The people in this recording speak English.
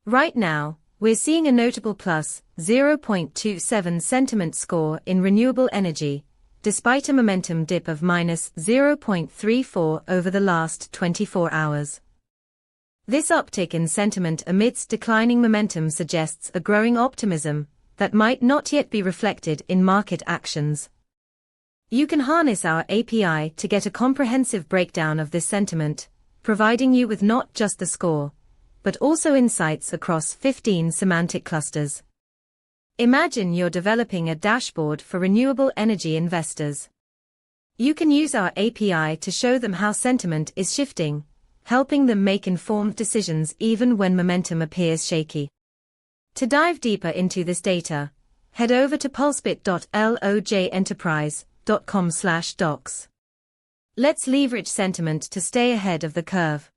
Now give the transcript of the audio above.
Right now, we're seeing a notable plus 0.27 sentiment score in renewable energy, despite a momentum dip of minus 0.34 over the last 24 hours. This uptick in sentiment amidst declining momentum suggests a growing optimism that might not yet be reflected in market actions. You can harness our API to get a comprehensive breakdown of this sentiment, providing you with not just the score, but also insights across 15 semantic clusters. Imagine you're developing a dashboard for renewable energy investors. You can use our API to show them how sentiment is shifting, helping them make informed decisions even when momentum appears shaky. To dive deeper into this data, head over to pulsebit.lojenterprise.com/docs. Let's leverage sentiment to stay ahead of the curve.